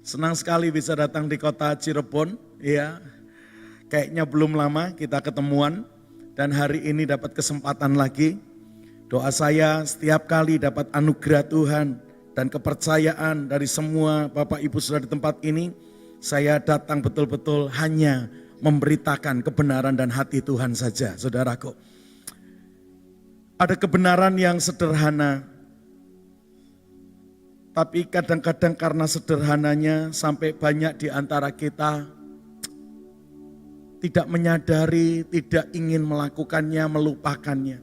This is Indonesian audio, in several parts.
Senang sekali bisa datang di kota Cirebon, ya. Kayaknya belum lama kita ketemuan dan hari ini dapat kesempatan lagi. Doa saya setiap kali dapat anugerah Tuhan dan kepercayaan dari semua Bapak Ibu Saudara di tempat ini, saya datang betul-betul hanya memberitakan kebenaran dan hati Tuhan saja, saudaraku. Ada kebenaran yang sederhana, tapi kadang-kadang karena sederhananya sampai banyak di antara kita tidak menyadari, tidak ingin melakukannya, melupakannya.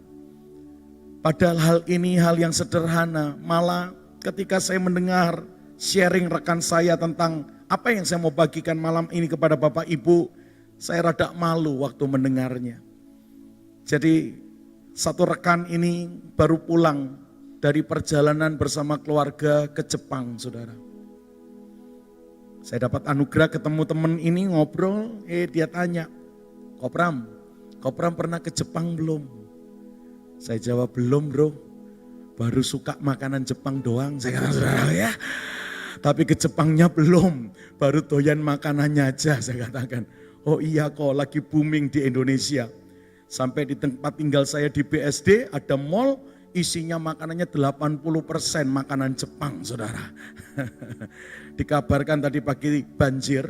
Padahal hal ini hal yang sederhana, malah ketika saya mendengar sharing rekan saya tentang apa yang saya mau bagikan malam ini kepada Bapak Ibu, saya rada malu waktu mendengarnya. Jadi satu rekan ini baru pulang dari perjalanan bersama keluarga ke Jepang, saudara. Saya dapat anugerah ketemu teman ini ngobrol, dia tanya, Kopram pernah ke Jepang belum? Saya jawab belum bro, baru suka makanan Jepang doang. Saya kata saudara ya, tapi ke Jepangnya belum, baru doyan makanannya aja saya katakan. Oh iya kok lagi booming di Indonesia. Sampai di tempat tinggal saya di BSD ada mall, isinya makanannya 80% makanan Jepang, saudara. Dikabarkan tadi pagi banjir,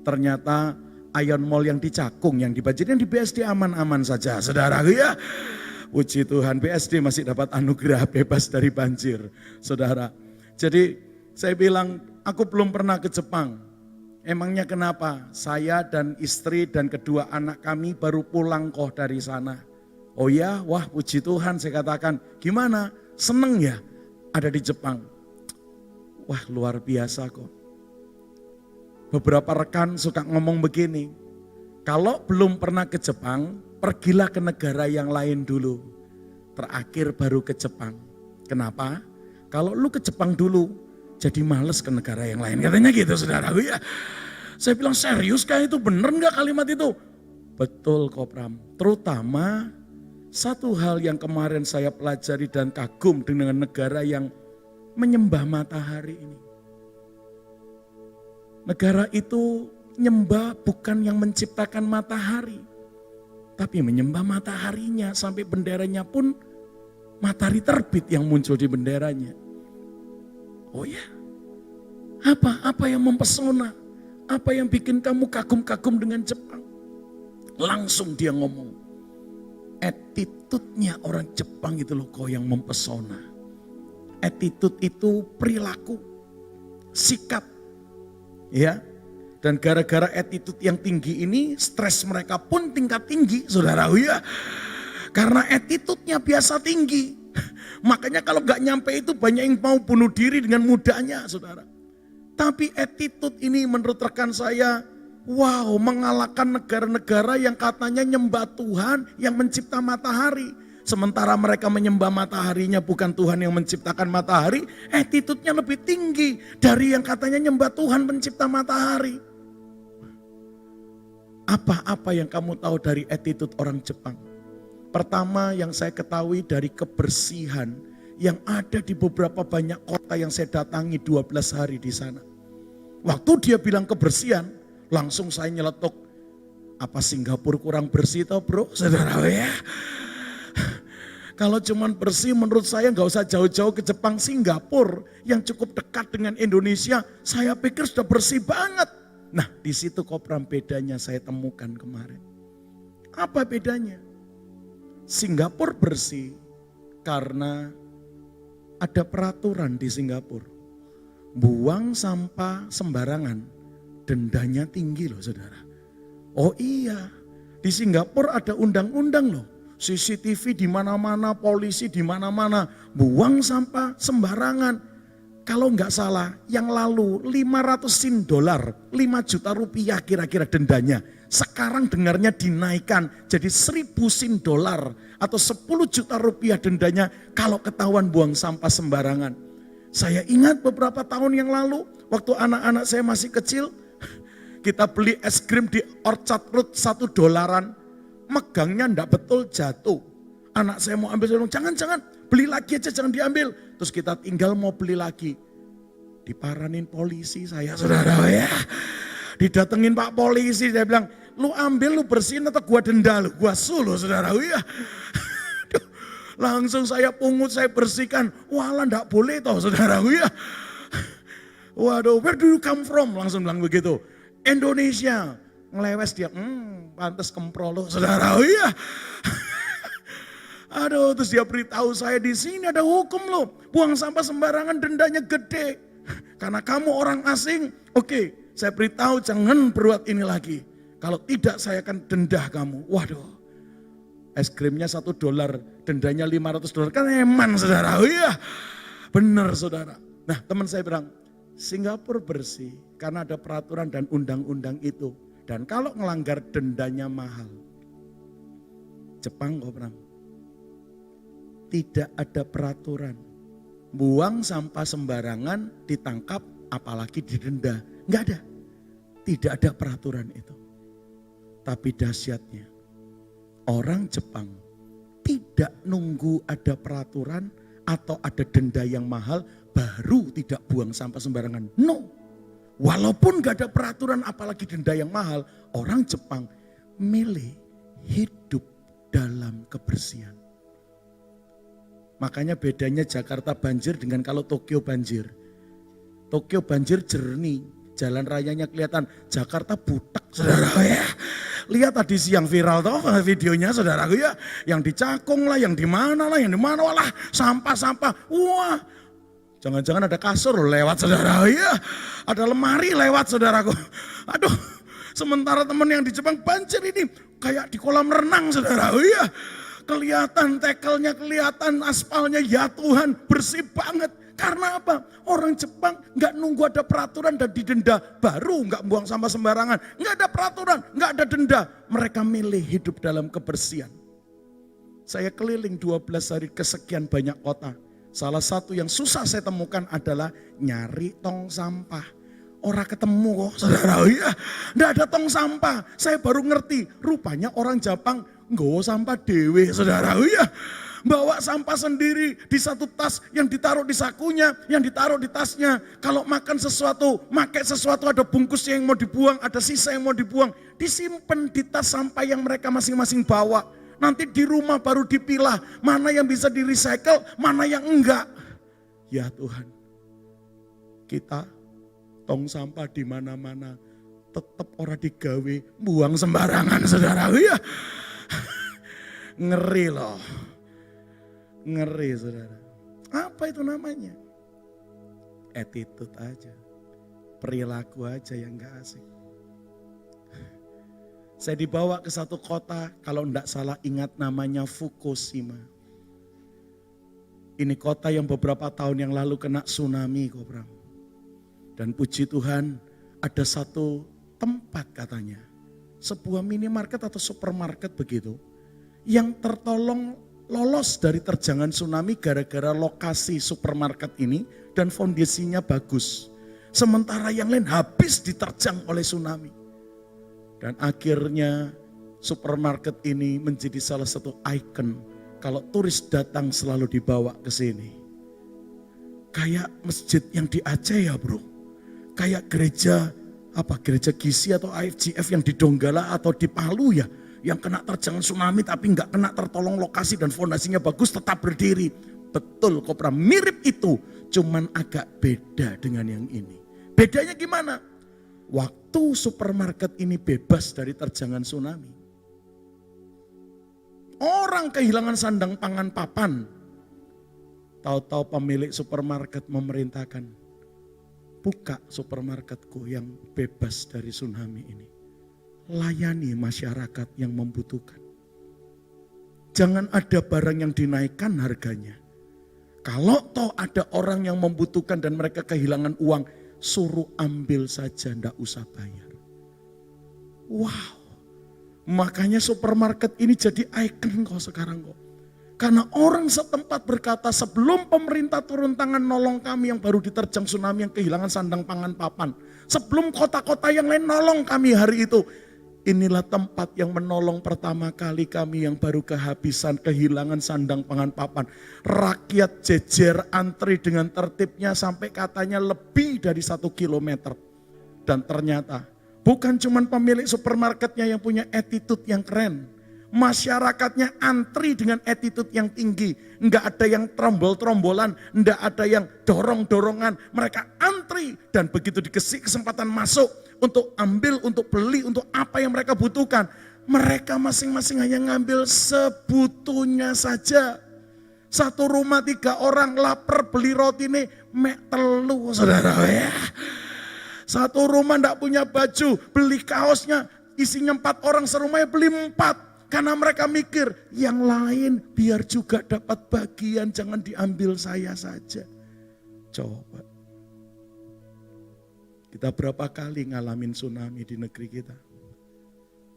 ternyata Ion Mall yang di Cakung, yang dibanjir, yang di BSD aman-aman saja, saudara. Ya, puji Tuhan, BSD masih dapat anugerah bebas dari banjir, saudara. Jadi saya bilang, aku belum pernah ke Jepang. Emangnya kenapa? Saya dan istri dan kedua anak kami baru pulang kok dari sana. Oh ya, wah puji Tuhan, saya katakan, gimana? Seneng ya ada di Jepang? Wah luar biasa kok. Beberapa rekan suka ngomong begini, kalau belum pernah ke Jepang, pergilah ke negara yang lain dulu. Terakhir baru ke Jepang. Kenapa? Kalau lu ke Jepang dulu, jadi males ke negara yang lain. Katanya gitu saudara. Ya. Saya bilang serius kah itu? Bener gak kalimat itu? Betul Kopram. Terutama satu hal yang kemarin saya pelajari dan kagum dengan negara yang menyembah matahari ini. Negara itu nyembah bukan yang menciptakan matahari, tapi menyembah mataharinya sampai benderanya pun matahari terbit yang muncul di benderanya. Oh ya, apa yang mempesona? Apa yang bikin kamu kagum-kagum dengan Jepang? Langsung dia ngomong, attitude-nya orang Jepang itu loh kok yang mempesona. Attitude itu perilaku, sikap. Ya, dan gara-gara attitude yang tinggi ini, stres mereka pun tingkat tinggi, saudara. Ya, karena attitude-nya biasa tinggi. Makanya kalau gak nyampe itu banyak yang mau bunuh diri dengan mudahnya, saudara. Tapi attitude ini menurut rekan saya, wow, mengalahkan negara-negara yang katanya nyembah Tuhan yang mencipta matahari. Sementara mereka menyembah mataharinya bukan Tuhan yang menciptakan matahari, attitude-nya lebih tinggi dari yang katanya nyembah Tuhan pencipta matahari. Apa-apa yang kamu tahu dari attitude orang Jepang? Pertama yang saya ketahui dari kebersihan yang ada di beberapa banyak kota yang saya datangi 12 hari di sana. Waktu dia bilang kebersihan, langsung saya nyeletuk, apa Singapura kurang bersih toh bro, saudara ya? Kalau cuman bersih menurut saya nggak usah jauh-jauh ke Jepang, Singapura yang cukup dekat dengan Indonesia, saya pikir sudah bersih banget. Nah di situ Kopram bedanya saya temukan kemarin. Apa bedanya? Singapura bersih karena ada peraturan di Singapura. Buang sampah sembarangan, dendanya tinggi loh saudara. Oh iya, di Singapura ada undang-undang loh. CCTV di mana-mana, polisi di mana-mana, buang sampah sembarangan. Kalau nggak salah, yang lalu 500 sin dolar, 5 juta rupiah kira-kira dendanya. Sekarang dengarnya dinaikkan jadi 1000 sin dolar atau 10 juta rupiah dendanya kalau ketahuan buang sampah sembarangan. Saya ingat beberapa tahun yang lalu, waktu anak-anak saya masih kecil, kita beli es krim di Orchard Road 1 dolaran. Megangnya enggak betul jatuh. Anak saya mau ambil, saya bilang jangan, beli lagi aja jangan diambil. Terus kita tinggal mau beli lagi. Diparanin polisi saya, saudara ya. Didatengin Pak Polisi, dia bilang, lu ambil, lu bersihin atau gua denda lu, gua suluh saudara ya. Langsung saya pungut, saya bersihkan, walah ndak boleh toh saudara ya. Waduh, where do you come from? Langsung bilang begitu. Indonesia. Ngelewes dia, pantes kemprol lo saudara ya. Aduh, terus dia beritahu saya di sini ada hukum loh. Buang sampah sembarangan dendanya gede. Karena kamu orang asing, oke. Saya beritahu jangan berbuat ini lagi. Kalau tidak saya akan denda kamu. Waduh, es krimnya $1, dendanya $500. Kan eman saudara, iya. Benar saudara. Nah teman saya bilang, Singapura bersih karena ada peraturan dan undang-undang itu. Dan kalau melanggar dendanya mahal. Jepang kok Bram, tidak ada peraturan. Buang sampah sembarangan ditangkap apalagi didenda. Enggak ada. Tidak ada peraturan itu. Tapi dahsyatnya, orang Jepang tidak nunggu ada peraturan atau ada denda yang mahal baru tidak buang sampah sembarangan. No. Walaupun gak ada peraturan apalagi denda yang mahal, orang Jepang milih hidup dalam kebersihan. Makanya bedanya Jakarta banjir dengan kalau Tokyo banjir. Tokyo banjir jernih, jalan rayanya kelihatan. Jakarta butek saudara ya. Lihat tadi siang viral toh videonya saudaraku ya. Yang di Cakung lah, yang di mana lah, yang di mana lah. Sampah-sampah. Wah, jangan-jangan ada kasur lewat saudara ya. Ada lemari lewat saudaraku. Aduh, sementara teman yang di Jepang banjir ini kayak di kolam renang saudara ya. Kelihatan tekelnya, kelihatan aspalnya, ya Tuhan bersih banget. Karena apa? Orang Jepang nggak nunggu ada peraturan dan didenda, baru nggak buang sampah sembarangan. Nggak ada peraturan, nggak ada denda. Mereka milih hidup dalam kebersihan. Saya keliling 12 hari kesekian banyak kota. Salah satu yang susah saya temukan adalah nyari tong sampah. Orang ketemu kok saudara ya. Nggak ada tong sampah. Saya baru ngerti rupanya orang Jepang nggawa sampah dewe saudara ya. Bawa sampah sendiri di satu tas yang ditaruh di sakunya, yang ditaruh di tasnya. Kalau makan sesuatu, makai sesuatu ada bungkusnya yang mau dibuang, ada sisa yang mau dibuang. Disimpan di tas sampah yang mereka masing-masing bawa. Nanti di rumah baru dipilah, mana yang bisa di recycle, mana yang enggak. Ya Tuhan, kita tong sampah di mana-mana, tetap orang digawe, buang sembarangan saudara ya. Ngeri loh. Ngeri saudara. Apa itu namanya? Attitude aja. Perilaku aja yang gak asik. Saya dibawa ke satu kota, kalau enggak salah ingat namanya Fukushima. Ini kota yang beberapa tahun yang lalu kena tsunami kok Bram. Dan puji Tuhan ada satu tempat katanya. Sebuah minimarket atau supermarket begitu. Yang tertolong lolos dari terjangan tsunami gara-gara lokasi supermarket ini dan fondasinya bagus. Sementara yang lain habis diterjang oleh tsunami. Dan akhirnya supermarket ini menjadi salah satu ikon. Kalau turis datang selalu dibawa ke sini. Kayak masjid yang di Aceh ya bro. Kayak gereja gereja Gizi atau IFGF yang di Donggala atau di Palu ya. Yang kena terjangan tsunami tapi nggak kena tertolong lokasi dan fondasinya bagus tetap berdiri. Betul Kopra, mirip itu, cuman agak beda dengan yang ini. Bedanya gimana? Waktu supermarket ini bebas dari terjangan tsunami, orang kehilangan sandang pangan papan. Tahu-tahu pemilik supermarket memerintahkan, buka supermarketku yang bebas dari tsunami ini. Layani masyarakat yang membutuhkan. Jangan ada barang yang dinaikkan harganya. Kalau toh ada orang yang membutuhkan dan mereka kehilangan uang, suruh ambil saja, ndak usah bayar. Wow, makanya supermarket ini jadi ikon kok sekarang kok. Karena orang setempat berkata sebelum pemerintah turun tangan nolong kami yang baru diterjang tsunami yang kehilangan sandang pangan papan. Sebelum kota-kota yang lain nolong kami hari itu. Inilah tempat yang menolong pertama kali kami yang baru kehabisan, kehilangan sandang pangan papan. Rakyat jejer antri dengan tertibnya sampai katanya lebih dari 1 kilometer. Dan ternyata bukan cuma pemilik supermarketnya yang punya attitude yang keren. Masyarakatnya antri dengan attitude yang tinggi. Enggak ada yang trombol-trombolan, enggak ada yang dorong-dorongan. Mereka antri dan begitu dikasih kesempatan masuk untuk ambil, untuk beli, untuk apa yang mereka butuhkan. Mereka masing-masing hanya ngambil sebutuhnya saja. Satu rumah 3 orang lapar beli roti nih, mek telu saudara ya. Satu rumah enggak punya baju, beli kaosnya, isinya 4 orang serumah beli 4. Karena mereka mikir, yang lain biar juga dapat bagian, jangan diambil saya saja. Coba. Kita berapa kali ngalamin tsunami di negeri kita?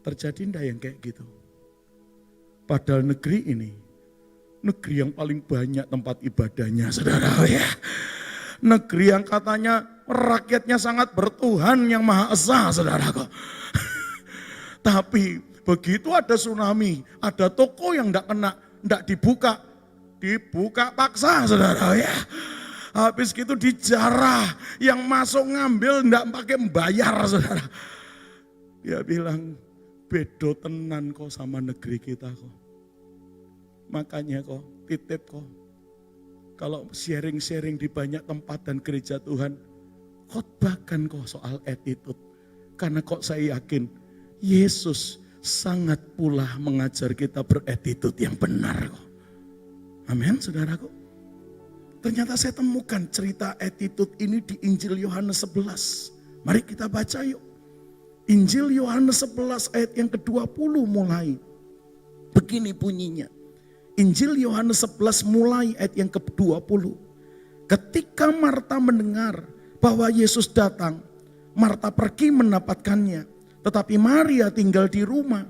Terjadi enggak yang kayak gitu? Padahal negeri ini, negeri yang paling banyak tempat ibadahnya, saudara ya. Negeri yang katanya rakyatnya sangat bertuhan yang Maha Esa, saudaraku. Tapi begitu ada tsunami, ada toko yang enggak dibuka paksa, saudara ya. Habis gitu dijarah, yang masuk ngambil enggak pakai membayar, saudara. Dia bilang, bedo tenan kok sama negeri kita kok. Makanya kok, titip kok. Kalau sharing-sharing di banyak tempat dan gereja Tuhan, khotbahkan kok soal attitude. Karena kok saya yakin, Yesus sangat pula mengajar kita beretitude yang benar kok. Amin, saudaraku. Ternyata saya temukan cerita attitude ini di Injil Yohanes 11. Mari kita baca yuk. Injil Yohanes 11 ayat yang ke-20 mulai. Begini bunyinya. Injil Yohanes 11 mulai ayat yang ke-20. Ketika Marta mendengar bahwa Yesus datang, Marta pergi mendapatkannya. Tetapi Maria tinggal di rumah.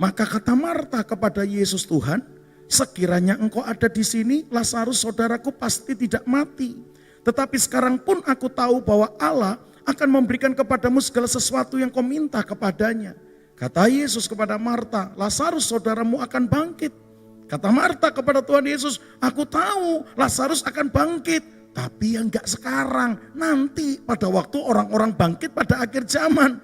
Maka kata Marta kepada Yesus, Tuhan, sekiranya engkau ada di sini, Lazarus saudaraku pasti tidak mati. Tetapi sekarang pun aku tahu bahwa Allah akan memberikan kepadamu segala sesuatu yang kau minta kepadanya. Kata Yesus kepada Marta, Lazarus saudaramu akan bangkit. Kata Marta kepada Tuhan Yesus, aku tahu Lazarus akan bangkit. Tapi yang enggak sekarang, nanti pada waktu orang-orang bangkit pada akhir zaman.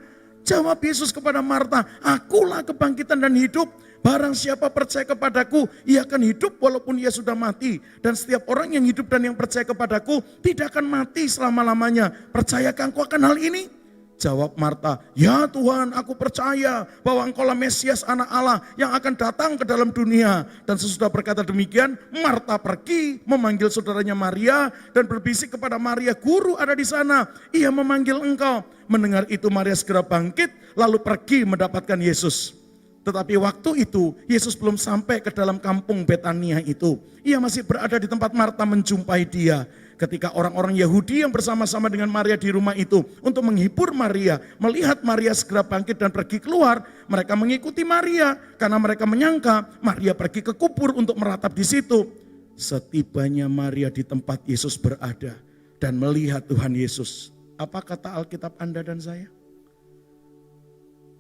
Jawab Yesus kepada Marta, akulah kebangkitan dan hidup. Barang siapa percaya kepadaku, ia akan hidup walaupun ia sudah mati. Dan setiap orang yang hidup dan yang percaya kepadaku, tidak akan mati selama-lamanya. Percayakah engkau akan hal ini? Jawab Marta, ya Tuhan, aku percaya bahwa engkaulah Mesias anak Allah yang akan datang ke dalam dunia. Dan sesudah berkata demikian, Marta pergi memanggil saudaranya Maria dan berbisik kepada Maria, guru ada di sana, ia memanggil engkau. Mendengar itu Maria segera bangkit lalu pergi mendapatkan Yesus. Tetapi waktu itu Yesus belum sampai ke dalam kampung Betania itu. Ia masih berada di tempat Marta menjumpai dia. Ketika orang-orang Yahudi yang bersama-sama dengan Maria di rumah itu untuk menghibur Maria, melihat Maria segera bangkit dan pergi keluar, mereka mengikuti Maria karena mereka menyangka Maria pergi ke kubur untuk meratap di situ. Setibanya Maria di tempat Yesus berada dan melihat Tuhan Yesus, apa kata Alkitab Anda dan saya?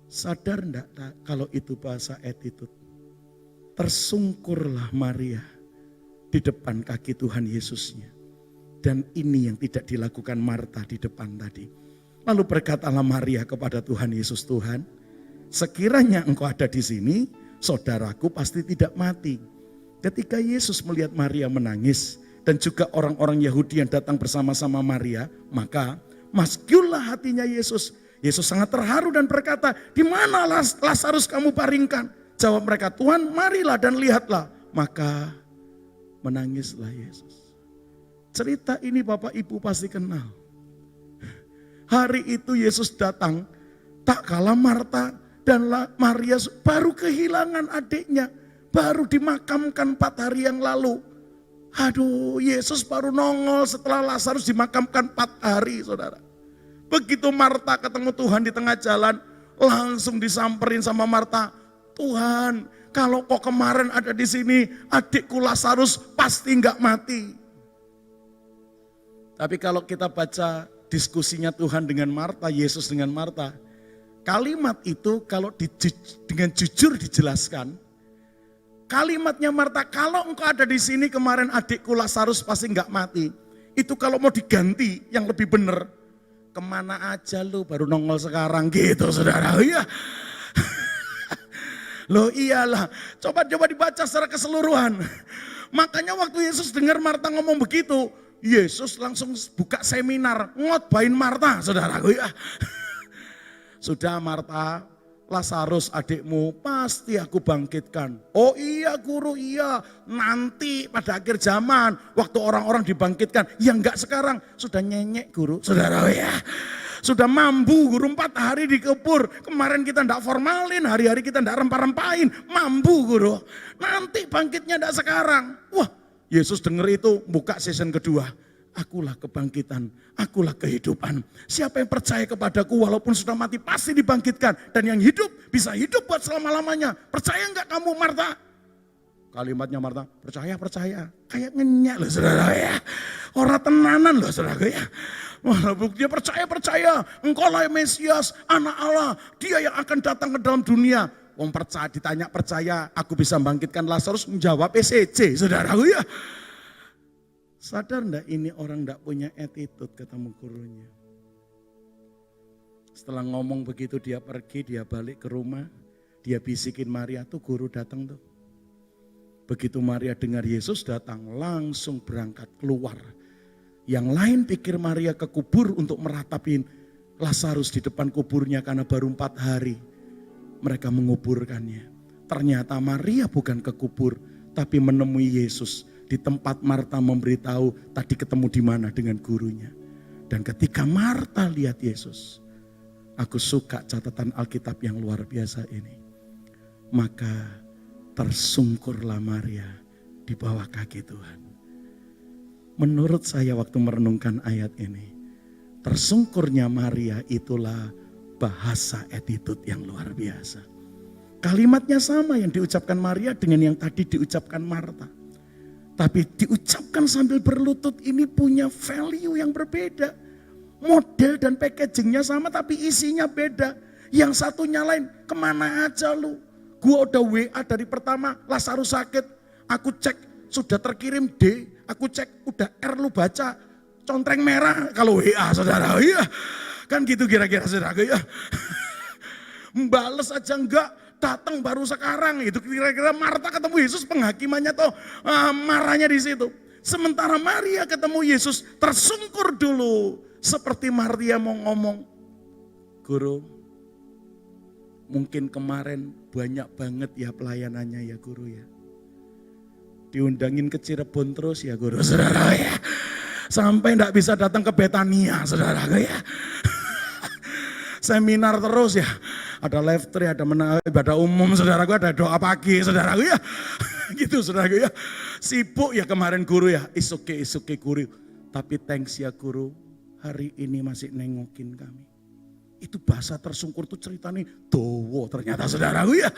Sadar enggak kalau itu bahasa attitude? Tersungkurlah Maria di depan kaki Tuhan Yesusnya. Dan ini yang tidak dilakukan Marta di depan tadi. Lalu berkatalah Maria kepada Tuhan Yesus, Tuhan, sekiranya engkau ada di sini, saudaraku pasti tidak mati. Ketika Yesus melihat Maria menangis, dan juga orang-orang Yahudi yang datang bersama-sama Maria, maka maskullah hatinya Yesus. Yesus sangat terharu dan berkata, di mana Lazarus kamu baringkan? Jawab mereka, Tuhan marilah dan lihatlah. Maka menangislah Yesus. Cerita ini Bapak Ibu pasti kenal. Hari itu Yesus datang, tak kalah Marta dan Maria baru kehilangan adiknya. Baru dimakamkan 4 hari yang lalu. Aduh, Yesus baru nongol setelah Lazarus dimakamkan 4 hari, saudara. Begitu Marta ketemu Tuhan di tengah jalan, langsung disamperin sama Marta. Tuhan, kalau kok kemarin ada di sini, adikku Lazarus pasti enggak mati. Tapi kalau kita baca diskusinya Tuhan dengan Marta, Yesus dengan Marta, Kalimat itu kalau dengan jujur dijelaskan, kalimatnya Marta, kalau engkau ada di sini kemarin adikku Lazarus pasti nggak mati. Itu kalau mau diganti yang lebih benar, kemana aja lu baru nongol sekarang gitu saudara. Iya. Loh iyalah, coba dibaca secara keseluruhan. Makanya waktu Yesus dengar Marta ngomong begitu, Yesus langsung buka seminar, ngotbain Marta saudaraku ya. Sudah Marta, Lazarus adikmu pasti aku bangkitkan. Oh iya guru, iya. Nanti pada akhir zaman waktu orang-orang dibangkitkan. Ya enggak sekarang. Sudah nyenyek guru. Saudara ya. Sudah mambu guru 4 hari dikubur. Kemarin kita enggak formalin, hari-hari kita enggak rempah-rempahin. Mambu guru. Nanti bangkitnya enggak sekarang. Wah Yesus dengar itu buka season kedua. Akulah kebangkitan, akulah kehidupan. Siapa yang percaya kepadaku walaupun sudah mati pasti dibangkitkan. Dan yang hidup bisa hidup buat selama-lamanya. Percaya enggak kamu Marta? Kalimatnya Marta, percaya. Kayak ngenyak loh saudara ya. Orang tenanan loh saudara ya. Wah, dia percaya. Engkaulah Mesias, anak Allah. Dia yang akan datang ke dalam dunia. Wong percaya, ditanya percaya, aku bisa bangkitkan Lazarus, menjawab PCC saudaraku ya. Sadar enggak ini orang enggak punya attitude ketemu gurunya. Setelah ngomong begitu dia pergi, dia balik ke rumah. Dia bisikin Maria tuh guru datang tuh. Begitu Maria dengar Yesus datang langsung berangkat keluar. Yang lain pikir Maria ke kubur untuk meratapin Lazarus di depan kuburnya karena baru 4 hari. Mereka menguburkannya. Ternyata Maria bukan ke kubur tapi menemui Yesus. Di tempat Marta memberitahu tadi ketemu di mana dengan gurunya. Dan ketika Marta lihat Yesus, aku suka catatan Alkitab yang luar biasa ini. Maka tersungkurlah Maria di bawah kaki Tuhan. Menurut saya waktu merenungkan ayat ini, tersungkurnya Maria itulah bahasa attitude yang luar biasa. Kalimatnya sama yang diucapkan Maria dengan yang tadi diucapkan Marta. Tapi diucapkan sambil berlutut ini punya value yang berbeda. Model dan packagingnya sama tapi isinya beda. Yang satunya lain, kemana aja lu? Gua udah WA dari pertama, Lazarus sakit. Aku cek sudah terkirim D, aku cek udah R lu baca. Contreng merah kalau WA saudara. Iya. Kan gitu kira-kira saudara ya. Bales aja enggak. Datang baru sekarang itu kira-kira Marta ketemu Yesus penghakimannya tuh marahnya di situ. Sementara Maria ketemu Yesus tersungkur dulu seperti Maria mau ngomong, guru, mungkin kemarin banyak banget ya pelayanannya ya guru ya. Diundangin ke Cirebon terus ya guru saudara ya. Sampai enggak bisa datang ke Betania saudara ya. Seminar terus ya. Ada live tree, ada ibadah umum saudaraku, ada doa pagi saudaraku ya. Gitu saudaraku ya. Sibuk ya kemarin guru ya. It's okay guru. Tapi thanks ya guru, hari ini masih nengokin kami. Itu bahasa tersungkur tuh ceritanya dowo ternyata saudaraku ya.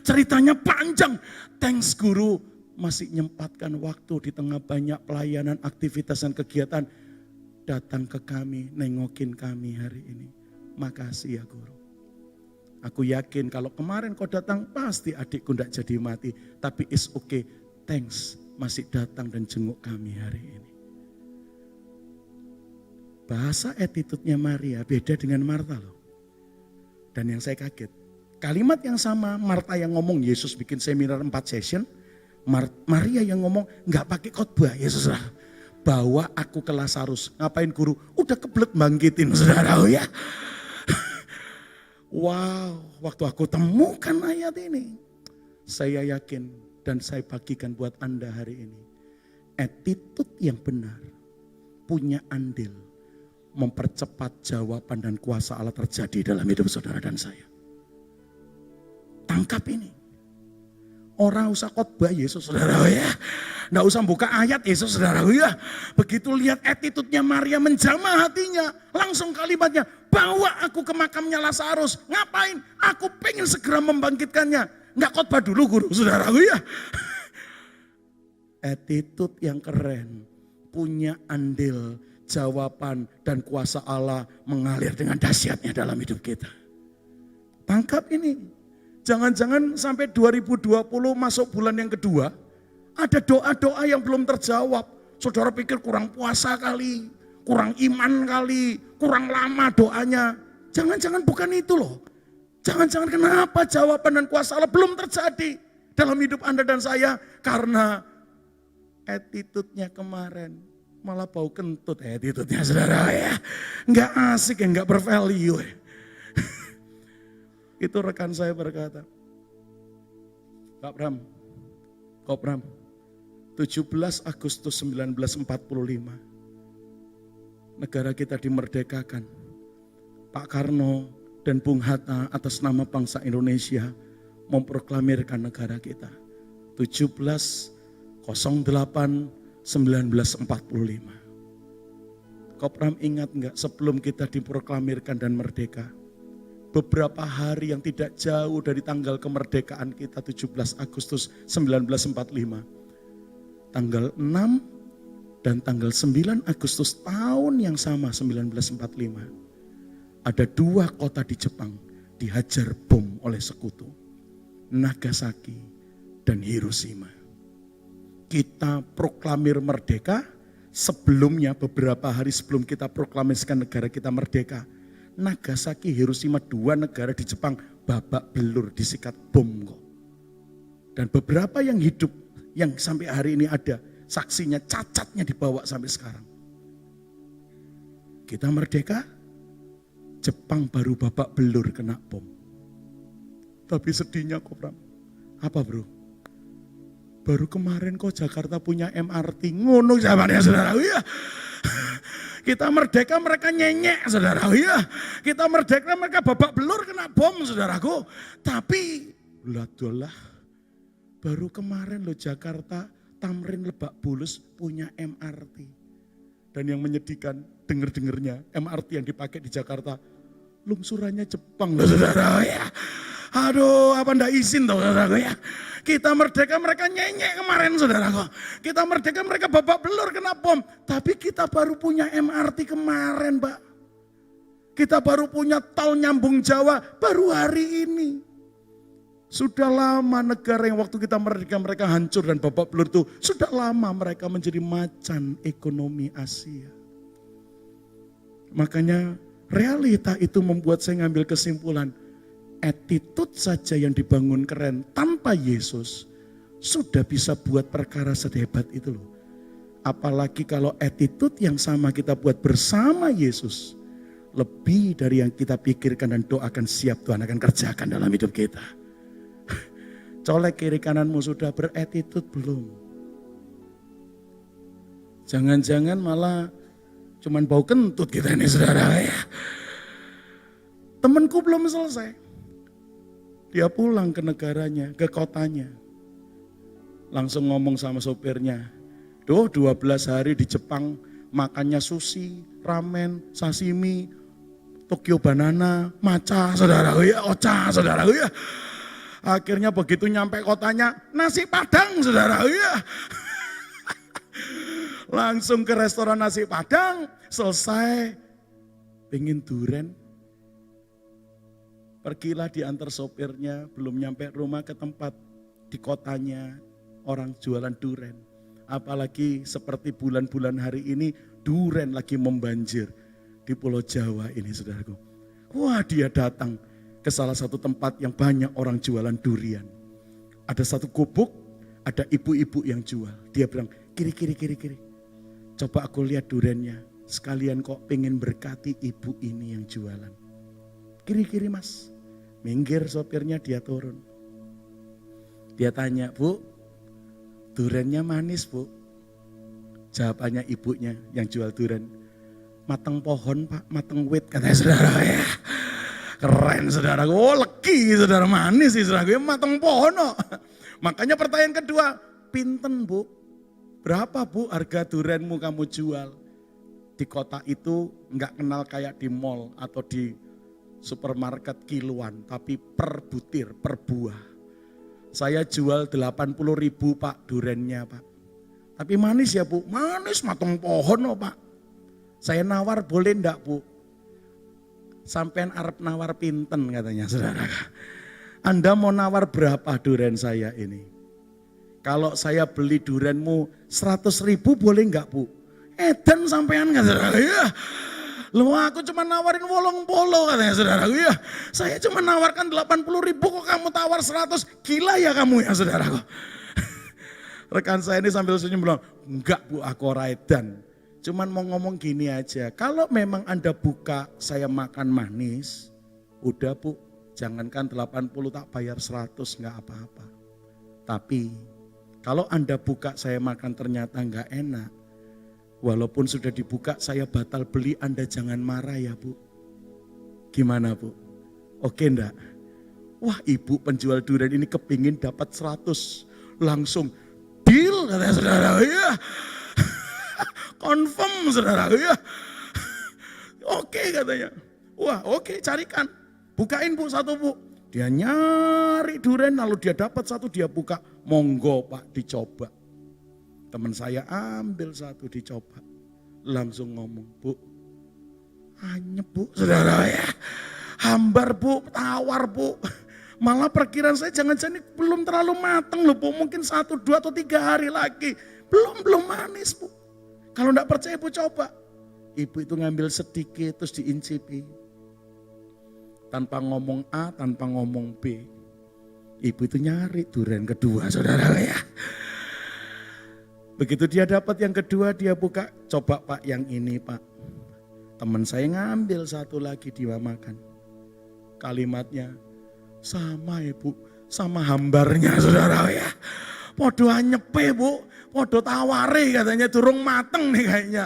Ceritanya panjang. Thanks guru, masih nyempatkan waktu di tengah banyak pelayanan, aktivitas dan kegiatan. Datang ke kami, nengokin kami hari ini. Makasih ya guru. Aku yakin kalau kemarin kau datang pasti adikku tidak jadi mati. Tapi it's okay, thanks masih datang dan jenguk kami hari ini. Bahasa attitude-nya Maria beda dengan Marta loh. Dan yang saya kaget, kalimat yang sama Marta yang ngomong Yesus bikin seminar 4 session. Maria yang ngomong gak pakai khotbah, Yesus lah. Bawa aku ke Lazarus, ngapain guru? Udah kebelet bangkitin saudara ya. Wow, waktu aku temukan ayat ini, saya yakin dan saya bagikan buat Anda hari ini. Attitude yang benar, punya andil, mempercepat jawaban dan kuasa Allah terjadi dalam hidup saudara dan saya. Tangkap ini. Orang usah khotbah Yesus saudara ya. Nggak usah buka ayat Yesus saudara ya. Begitu lihat attitude-nya Maria menjamah hatinya. Langsung kalimatnya, bawa aku ke makamnya Lazarus. Ngapain? Aku pengen segera membangkitkannya. Nggak khotbah dulu guru saudara ya. Attitude yang keren. Punya andil, jawaban dan kuasa Allah mengalir dengan dahsyatnya dalam hidup kita. Tangkap ini. Jangan-jangan sampai 2020 masuk bulan yang kedua, ada doa-doa yang belum terjawab. Saudara pikir kurang puasa kali, kurang iman kali, kurang lama doanya. Jangan-jangan bukan itu loh. Jangan-jangan kenapa jawaban dan kuasa Allah belum terjadi dalam hidup Anda dan saya. Karena attitude-nya kemarin malah bau kentut attitude-nya saudara ya. Enggak asik ya, enggak bervalue ya. Itu rekan saya berkata, Kak Bram, 17 Agustus 1945, negara kita dimerdekakan. Pak Karno dan Bung Hatta atas nama bangsa Indonesia memproklamirkan negara kita. 17/08/1945. Kak Bram ingat enggak sebelum kita diproklamirkan dan merdeka? Beberapa hari yang tidak jauh dari tanggal kemerdekaan kita 17 Agustus 1945. Tanggal 6 dan tanggal 9 Agustus tahun yang sama 1945. Ada 2 kota di Jepang dihajar bom oleh sekutu. Nagasaki dan Hiroshima. Kita proklamir merdeka, sebelumnya beberapa hari sebelum kita proklamasikan negara kita merdeka. Nagasaki, Hiroshima 2 negara di Jepang babak belur disikat bom kok. Dan beberapa yang hidup yang sampai hari ini ada saksinya, cacatnya dibawa sampai sekarang. Kita merdeka, Jepang baru babak belur kena bom. Tapi sedihnya kok Bram, apa bro? Baru kemarin kok Jakarta punya MRT, ngono zamannya saudara ya. Kita merdeka mereka nyenyek saudara ya. Kita merdeka mereka babak belur kena bom saudaraku. Tapi lah baru kemarin loh Jakarta Tamrin Lebak Bulus punya MRT. Dan yang menyedihkan denger-dengernya MRT yang dipakai di Jakarta lungsurannya Jepang loh saudara ya. Aduh apa ndak izin tau saudaraku ya. Kita merdeka mereka nyenyek kemarin saudaraku. Kita merdeka mereka babak belur kena bom. Tapi kita baru punya MRT kemarin Pak. Kita baru punya tol nyambung Jawa baru hari ini. Sudah lama negara yang waktu kita merdeka mereka hancur dan babak belur itu. Sudah lama mereka menjadi macan ekonomi Asia. Makanya realita itu membuat saya ngambil kesimpulan. Attitude saja yang dibangun keren tanpa Yesus sudah bisa buat perkara sehebat itu loh. Apalagi kalau attitude yang sama kita buat bersama Yesus. Lebih dari yang kita pikirkan dan doakan siap Tuhan akan kerjakan dalam hidup kita. Colek kiri kananmu sudah berattitude belum? Jangan-jangan malah cuman bau kentut kita ini saudara ya. Temanku belum selesai. Dia pulang ke negaranya, ke kotanya. Langsung ngomong sama sopirnya. 12 hari di Jepang makannya sushi, ramen, sashimi, Tokyo banana, matcha saudaraku ya, ocha saudaraku ya. Akhirnya begitu nyampe kotanya, nasi padang saudaraku ya. Langsung ke restoran nasi padang, selesai. Pengen duren. Pergilah diantar sopirnya, belum nyampe rumah ke tempat di kotanya orang jualan duren. Apalagi seperti bulan-bulan hari ini duren lagi membanjir di Pulau Jawa ini saudaraku. Wah dia datang ke salah satu tempat yang banyak orang jualan durian. Ada satu gubuk, ada ibu-ibu yang jual. Dia bilang kiri. Coba aku lihat durennya, sekalian kok pengen berkati ibu ini yang jualan. Kiri mas. Minggir sopirnya dia turun. Dia tanya, Bu, durennya manis Bu? Jawabannya ibunya yang jual duren. Mateng pohon Pak, mateng wit katanya saudara ya. Keren saudara, oh legi saudara manis sih saudara, mateng pohon oh. Makanya pertanyaan kedua, pinten Bu? Berapa Bu harga durenmu kamu jual? Di kota itu enggak kenal kayak di mall atau di supermarket kiloan, tapi per butir, per buah. Saya jual 80.000 Pak durennya Pak. Tapi manis ya Bu? Manis matang pohon oh Pak. Saya nawar boleh enggak Bu? sampean arep nawar pinten katanya saudara. Anda mau nawar berapa durian saya ini? Kalau saya beli durianmu 100.000 boleh enggak bu? Edan sampean kan saudara. Ya. Loh aku cuma nawarin 80 katanya saudara. Ya. Saya cuma nawarkan 80.000 kok kamu tawar 100. Gila ya kamu ya saudara. Rekan saya ini sambil senyum bilang, enggak bu aku ora edan. Cuman mau ngomong gini aja, kalau memang Anda buka saya makan manis, udah bu, jangankan 80 tak bayar 100 enggak apa-apa. Tapi kalau Anda buka saya makan ternyata enggak enak, walaupun sudah dibuka saya batal beli, Anda jangan marah ya bu. Gimana bu? Oke enggak? Wah ibu penjual durian ini kepingin dapat 100, langsung deal katanya saudara. Ya. Confirm saudara. Ya. Oke katanya. Wah oke carikan. Bukain bu satu bu. Dia nyari durian lalu dia dapat satu dia buka. Monggo pak dicoba. Teman saya ambil satu dicoba. Langsung ngomong bu. Anyep bu saudara ya. Hambar bu, tawar bu. Malah perkiraan saya jangan-jangan belum terlalu matang loh bu. Mungkin 1, 2 atau 3 hari lagi. Belum manis bu. Kalau enggak percaya bu coba. Ibu itu ngambil sedikit terus diincipi. Tanpa ngomong A, tanpa ngomong B. Ibu itu nyari durian kedua saudara ya. Begitu dia dapat yang kedua dia buka. Coba pak yang ini pak. Teman saya ngambil satu lagi dia makan. Kalimatnya. Sama ibu, sama hambarnya saudara ya. Podo anyepe bu, podo taware katanya durung mateng nih kayaknya.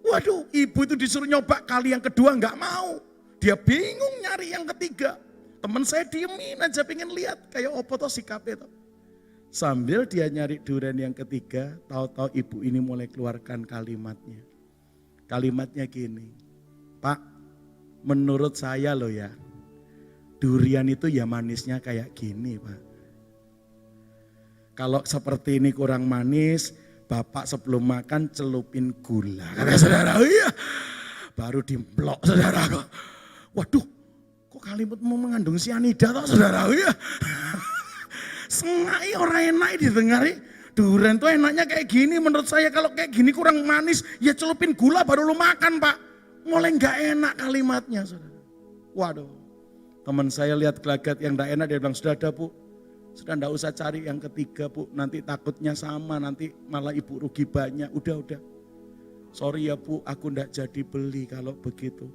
Waduh ibu itu disuruh nyoba kali yang kedua nggak mau. Dia bingung nyari yang ketiga. Teman saya diemin aja pengen lihat kayak opo toh sikapnya toh. Sambil dia nyari durian yang ketiga, tahu-tahu ibu ini mulai keluarkan kalimatnya. Kalimatnya gini, Pak menurut saya loh ya. Durian itu ya manisnya kayak gini Pak. Kalau seperti ini kurang manis, Bapak sebelum makan celupin gula. Kata saudara, iya. Baru dimplok saudara. Waduh, kok kalimatmu mengandung sianida toh saudara, iya. Sengai orang enak didengari. Durian tuh enaknya kayak gini menurut saya kalau kayak gini kurang manis, ya celupin gula baru lu makan Pak. Mulai gak enak kalimatnya saudara. Waduh. Teman saya lihat gelagat yang tidak enak, dia bilang, sudah ada bu, sudah tidak usah cari yang ketiga bu, nanti takutnya sama, nanti malah ibu rugi banyak, udah. Sorry ya bu, aku tidak jadi beli kalau begitu.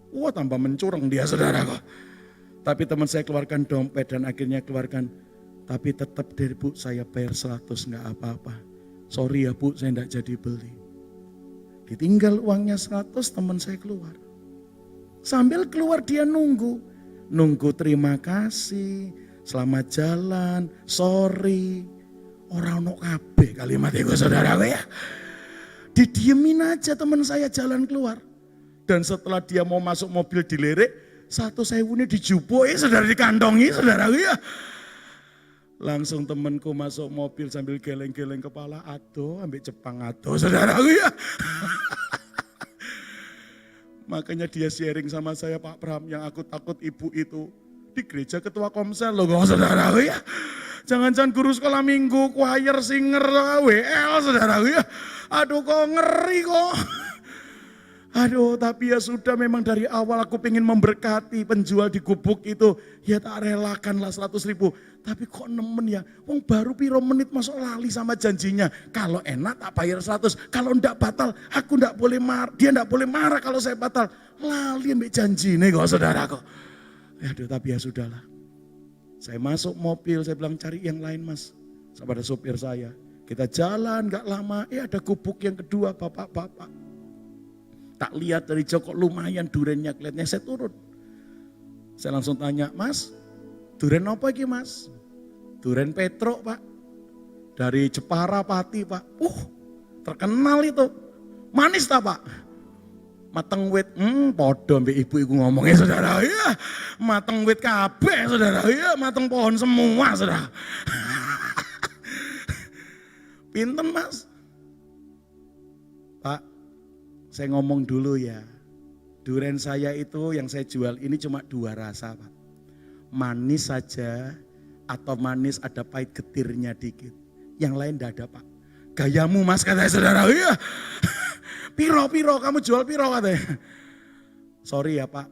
Wah tambah mencurang dia saudara kok. Tapi teman saya keluarkan dompet dan akhirnya keluarkan, tapi tetap dari bu saya bayar 100 nggak apa-apa. Sorry ya bu, saya tidak jadi beli. Ditinggal uangnya 100, teman saya keluar. Sambil keluar dia nunggu terima kasih, selamat jalan, sorry. Orang no kabeh kalimat itu saudara ya. Didiemin aja teman saya jalan keluar. Dan setelah dia mau masuk mobil dilirik, 1.000 ini dijupui saudara dikantongi saudara ya. Langsung temanku masuk mobil sambil geleng-geleng kepala, aduh ambil Jepang aduh saudara ya. Makanya dia sharing sama saya Pak Pram yang aku takut ibu itu di gereja ketua komsel loh saudara ya. Jangan-jangan guru sekolah minggu, choir, singer, WL saudara ya. Aduh kok ngeri kok. Aduh tapi ya sudah memang dari awal aku pengen memberkati penjual di gubuk itu. Ya tak relakanlah 100.000. Tapi kok nemen ya, wong baru piro menit masuk lali sama janjinya. Kalau enak tak bayar 100, kalau enggak batal aku enggak boleh marah. Dia enggak boleh marah kalau saya batal. Lali ambil janji nih kok saudara kok. Aduh tapi ya sudahlah. Saya masuk mobil, saya bilang cari yang lain mas. Kepada sopir saya. Kita jalan enggak lama, ada gubuk yang kedua bapak-bapak. Tak lihat dari joko lumayan duriannya kelihatannya, saya turun. Saya langsung tanya, mas durian apa ini mas? Durian Petro pak. Dari Jepara Pati pak. Terkenal itu. Manis tak pak? Mateng wit. Podo mbak ibu iku ngomongnya saudara. Ya, mateng wit kabeh saudara. Ya, mateng pohon semua saudara. Pinten mas? Pak, saya ngomong dulu ya. Durian saya itu yang saya jual ini cuma 2 rasa Pak. Manis saja atau manis ada pahit getirnya dikit. Yang lain enggak ada Pak. Gayamu Mas katanya saudara. Iya. Piro kamu jual piro katanya. Sorry ya Pak.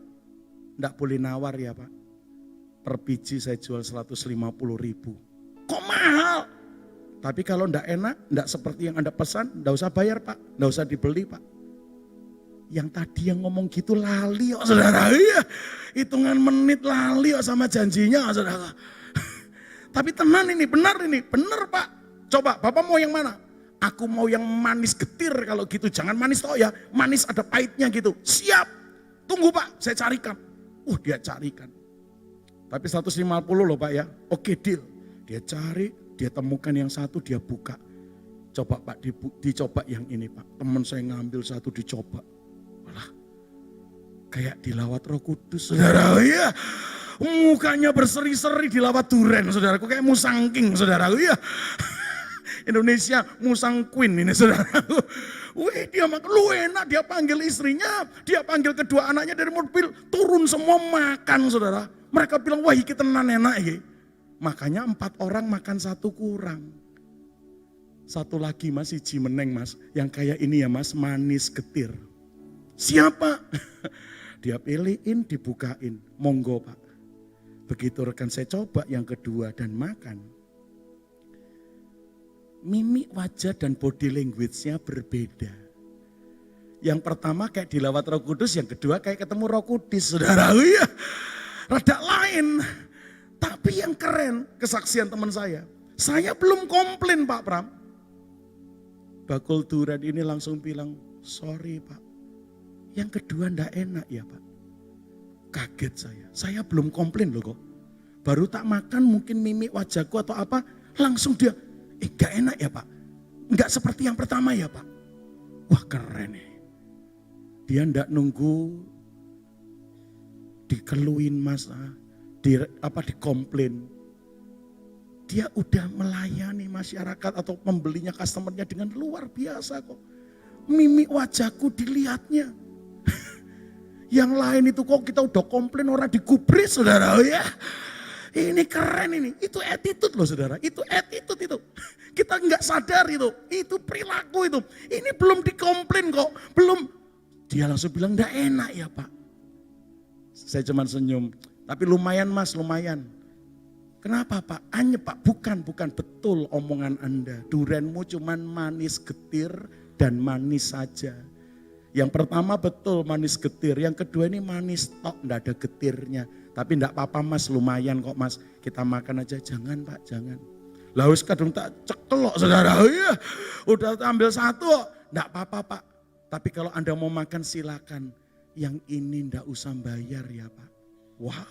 Enggak boleh nawar ya Pak. Per biji saya jual 150.000. Kok mahal? Tapi kalau enggak enak, enggak seperti yang Anda pesan, enggak usah bayar Pak. Enggak usah dibeli Pak. Yang tadi yang ngomong gitu lali kok saudara. Iya. Hitungan menit lali kok sama janjinya saudara. Tapi tenan ini, benar Pak. Coba Bapak mau yang mana? Aku mau yang manis getir kalau gitu. Jangan manis toh ya, manis ada pahitnya gitu. Siap, tunggu Pak, saya carikan. Dia carikan. Tapi 150 loh Pak ya, oke deal. Dia cari, dia temukan yang satu, dia buka. Coba Pak, dicoba yang ini Pak. Teman saya ngambil satu dicoba. Walah, kayak dilawat Roh Kudus saudara. Iya. Mukanya berseri-seri dilawat duren saudaraku, kayak musang king saudaraku. Iya. Indonesia musang queen ini saudaraku. Wih, dia makan lu enak, dia panggil istrinya, dia panggil kedua anaknya dari mobil, turun semua makan saudara. Mereka bilang, wah iki tenan enak iki. Makanya 4 orang makan 1 kurang. Satu lagi Mas, siji meneng Mas, yang kayak ini ya Mas, manis getir. Siapa? Dia pilihin, dibukain, monggo Pak. Begitu rekan saya coba yang kedua dan makan. Mimik wajah dan body language-nya berbeda. Yang pertama kayak dilawat Roh Kudus, yang kedua kayak ketemu Roh Kudus, saudara. Iya, rada lain. Tapi yang keren, kesaksian teman saya belum komplain Pak Pram. Bakul durian ini langsung bilang, sorry Pak, yang kedua ndak enak ya Pak. Kaget saya belum komplain loh kok. Baru tak makan mungkin mimik wajahku atau apa, langsung dia, gak enak ya Pak, gak seperti yang pertama ya Pak. Wah keren nih. Dia ndak nunggu dikeluin Mas, dikomplain. Dia udah melayani masyarakat atau pembelinya, customernya dengan luar biasa kok. Mimik wajahku dilihatnya. Yang lain itu kok kita udah komplain orang digubris saudara ya. Ini keren ini, itu attitude loh saudara, itu attitude itu. Kita nggak sadar itu perilaku itu. Ini belum dikomplain kok, belum. Dia langsung bilang nggak enak ya Pak. Saya cuma senyum, tapi lumayan Mas, lumayan. Kenapa Pak? Anyep Pak, bukan betul omongan Anda. Durianmu cuma manis getir dan manis saja. Yang pertama betul manis getir, yang kedua ini manis tok, nggak ada getirnya. Tapi enggak apa-apa Mas, lumayan kok Mas. Kita makan aja, jangan Pak, jangan. Lah wis kadung tak cekelok saudara. Iya, udah ambil 1 kok. Enggak apa-apa Pak. Tapi kalau Anda mau makan silakan. Yang ini enggak usah bayar ya Pak. Wow.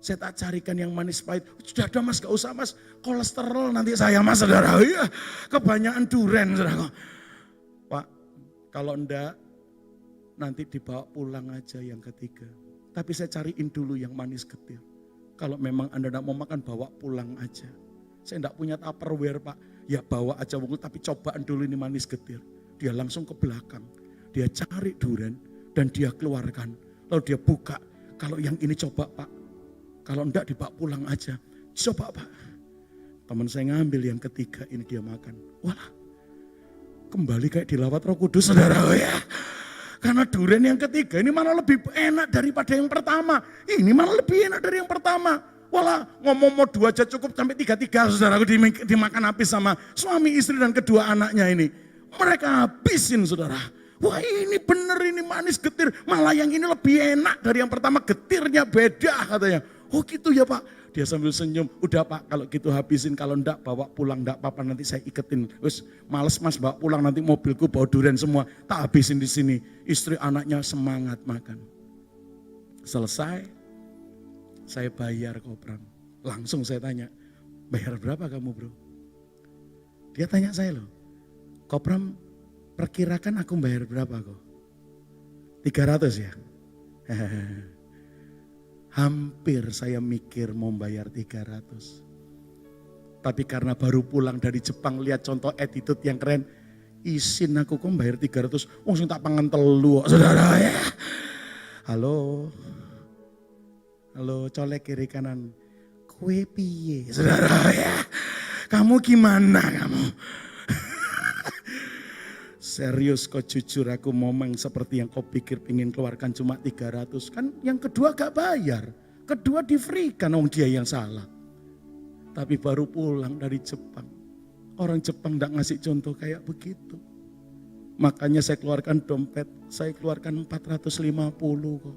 Saya tak carikan yang manis pahit. Sudah ada Mas, gak usah Mas. Kolesterol nanti saya Mas saudara. Iya, kebanyakan durian saudara. Pak, kalau enggak nanti dibawa pulang aja yang ketiga. Tapi saya cariin dulu yang manis getir. Kalau memang Anda tidak mau makan, bawa pulang aja. Saya tidak punya Tupperware Pak. Ya bawa aja, tapi cobaan dulu ini manis getir. Dia langsung ke belakang. Dia cari durian dan dia keluarkan. Lalu dia buka. Kalau yang ini coba Pak. Kalau enggak dibawa pulang aja. Coba Pak. Teman saya ngambil yang ketiga, ini dia makan. Walah, kembali kayak dilawat Roh Kudus saudara ya. Karena durian yang ketiga ini malah lebih enak daripada yang pertama. Ini malah lebih enak dari yang pertama. Walah, ngomong mau 2 aja cukup sampai 3 saudaraku dimakan habis sama suami istri dan kedua anaknya ini. Mereka habisin saudara. Wah ini bener, ini manis getir. Malah yang ini lebih enak dari yang pertama, getirnya beda katanya. Oh gitu ya Pak. Dia sambil senyum, udah Pak kalau gitu habisin, kalau enggak bawa pulang, enggak apa-apa nanti saya iketin. Wes males Mas bawa pulang, nanti mobilku bawa durian semua, tak habisin di sini. Istri anaknya semangat makan. Selesai, saya bayar Kopram. Langsung saya tanya, bayar berapa kamu bro? Dia tanya saya loh, Kopram perkirakan aku bayar berapa kok? 300 ya? Hampir saya mikir mau bayar 300. Tapi karena baru pulang dari Jepang, lihat contoh attitude yang keren. Isin aku kok bayar 300, sing tak pangan telu saudara ya. Halo, halo, colek kiri kanan. Kue piye, saudara ya? Kamu gimana kamu? Serius kok jujur aku ngomong seperti yang kau pikir pingin keluarkan cuma 300. Kan yang kedua gak bayar. Kedua di free kan dia yang salah. Tapi baru pulang dari Jepang. Orang Jepang gak ngasih contoh kayak begitu. Makanya saya keluarkan dompet. Saya keluarkan 450 kok.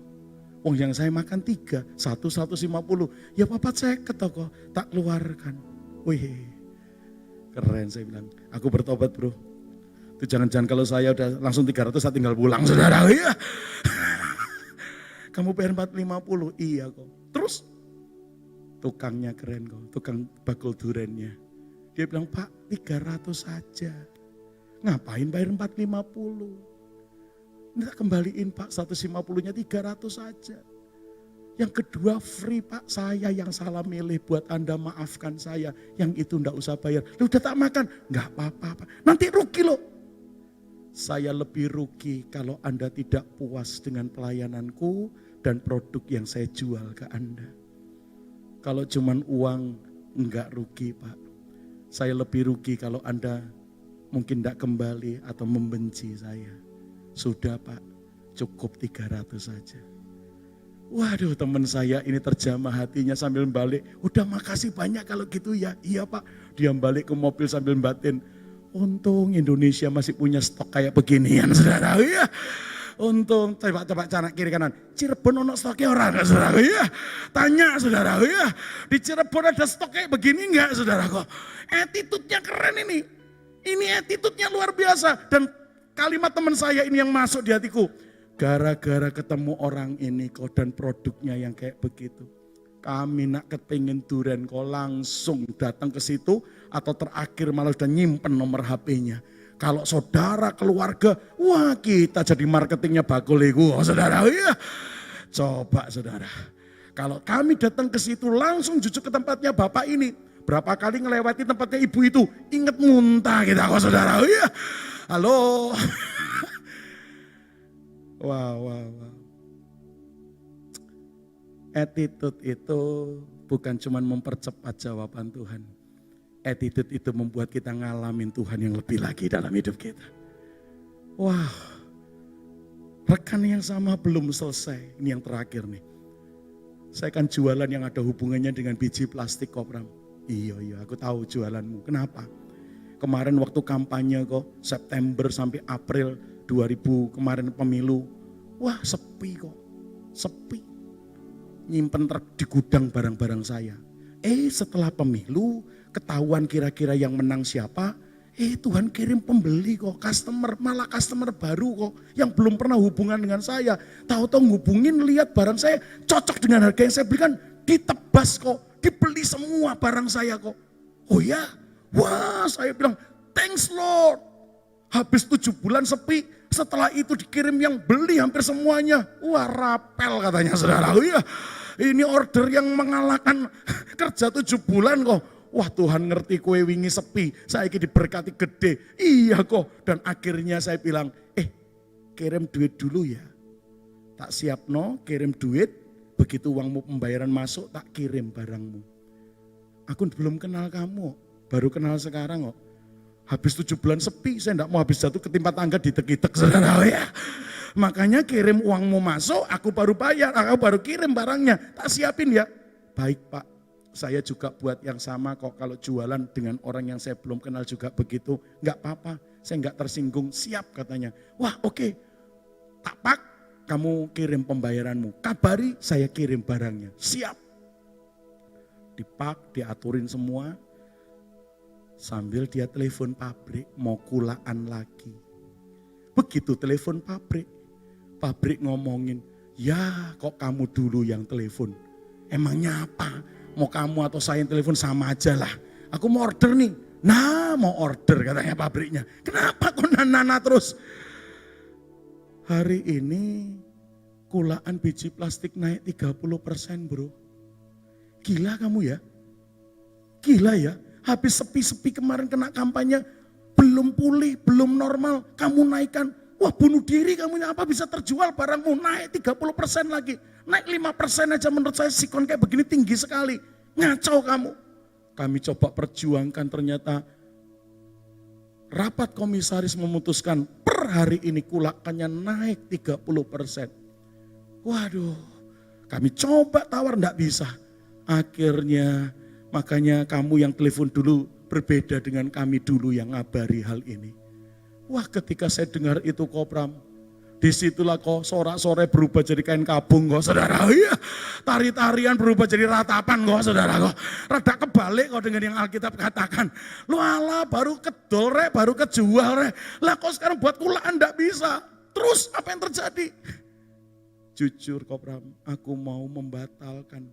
Oh yang saya makan 3. 150. Ya papat saya kok tak keluarkan. Wih keren saya bilang. Aku bertobat bro. Itu jangan-jangan kalau saya udah langsung 300 saya tinggal pulang saudara. Iya. Kamu bayar 450, iya kok. Terus tukangnya keren kok, tukang bakul durennya. Dia bilang Pak 300 saja. Ngapain bayar 450? Nggak kembaliin Pak 150-nya 300 saja. Yang kedua free Pak, saya yang salah milih buat Anda maafkan saya. Yang itu enggak usah bayar. Lu udah tak makan? Enggak apa-apa Pak. Nanti rugi loh. Saya lebih rugi kalau Anda tidak puas dengan pelayananku dan produk yang saya jual ke Anda. Kalau cuman uang enggak rugi Pak. Saya lebih rugi kalau Anda mungkin enggak kembali atau membenci saya. Sudah Pak, cukup 300 saja. Waduh teman saya ini terjamah hatinya sambil balik. Udah makasih banyak kalau gitu ya. Iya Pak, dia balik ke mobil sambil batin. Untung Indonesia masih punya stok kayak beginian saudara. Iya. Untung coba cara kiri kanan. Cirebon ono stoknya orang enggak saudara? Iya. Tanya saudara. Iya. Di Cirebon ada stok kayak begini enggak saudara kok? Attitude-nya keren ini. Ini attitude-nya luar biasa. Dan kalimat teman saya ini yang masuk di hatiku. Gara-gara ketemu orang ini kok dan produknya yang kayak begitu. Kami nak kepingin duren kok langsung datang ke situ atau terakhir malah udah nyimpen nomor HP-nya. Kalau saudara, keluarga, wah kita jadi marketingnya bakul itu, saudara. Iya. Coba saudara, kalau kami datang ke situ langsung jujur ke tempatnya bapak ini. Berapa kali ngelewati tempatnya ibu itu, inget muntah kita kok saudara. Iya. Halo. Wow. Attitude itu bukan cuma mempercepat jawaban Tuhan. Attitude itu membuat kita ngalamin Tuhan yang lebih lagi dalam hidup kita. Wah, rekan yang sama belum selesai. Ini yang terakhir nih. Saya kan jualan yang ada hubungannya dengan biji plastik kok Pram. Iya, aku tahu jualanmu. Kenapa? Kemarin waktu kampanye kok, September sampai April 2000 kemarin pemilu. Wah sepi kok, sepi. Nyimpen di gudang barang-barang saya. Setelah pemilu ketahuan kira-kira yang menang siapa. Tuhan kirim pembeli kok, malah customer baru kok. Yang belum pernah hubungan dengan saya. Tahu-tahu hubungin lihat barang saya cocok dengan harga yang saya belikan. Ditebas kok, dibeli semua barang saya kok. Oh ya, wah saya bilang thanks Lord. Habis 7 bulan sepi, setelah itu dikirim yang beli hampir semuanya. Wah rapel katanya saudara. Iya, ini order yang mengalahkan kerja 7 bulan kok. Wah Tuhan ngerti kue wingi sepi, saya ini diberkati gede. Iya kok, dan akhirnya saya bilang, kirim duit dulu ya. Tak siap no, kirim duit, begitu uangmu pembayaran masuk, tak kirim barangmu. Aku belum kenal kamu, baru kenal sekarang kok. Habis 7 bulan sepi, saya enggak mau habis jatuh ketimpa tangga ditek-itek saudara ya. Makanya kirim uangmu masuk, aku baru bayar, aku baru kirim barangnya. Tak siapin ya. Baik Pak, saya juga buat yang sama kok kalau jualan dengan orang yang saya belum kenal juga begitu. Enggak apa-apa, saya enggak tersinggung, siap katanya. Wah oke, tak Pak, kamu kirim pembayaranmu. Kabari, saya kirim barangnya, siap. Dipak, diaturin semua. Sambil dia telepon pabrik mau kulaan lagi. Begitu telepon pabrik ngomongin, ya kok kamu dulu yang telepon. Emangnya apa? Mau kamu atau saya yang telepon sama aja lah. Aku mau order nih. Nah mau order katanya pabriknya. Kenapa kok nana terus? Hari ini kulaan biji plastik naik 30% bro. Gila kamu ya? Gila ya? Habis sepi-sepi kemarin kena kampanye, belum pulih, belum normal, kamu naikkan. Wah bunuh diri kamu, apa bisa terjual barangmu, naik 30% lagi. Naik 5% aja menurut saya sikon kayak begini tinggi sekali. Ngacau kamu. Kami coba perjuangkan, ternyata rapat komisaris memutuskan per hari ini kulakannya naik 30%. Waduh, kami coba tawar enggak bisa. Akhirnya makanya kamu yang telepon dulu berbeda dengan kami dulu yang ngabari hal ini. Wah ketika saya dengar itu Kopram, disitulah kok sorak-sore berubah jadi kain kabung kok saudara. Iya, tari-tarian berubah jadi ratapan kok saudara kok. Rada kebalik kok dengan yang Alkitab katakan. Lu ala baru kedol rek, baru kejual rek. Lah kok sekarang buat kulaan enggak bisa. Terus apa yang terjadi? Jujur Kopram, aku mau membatalkan.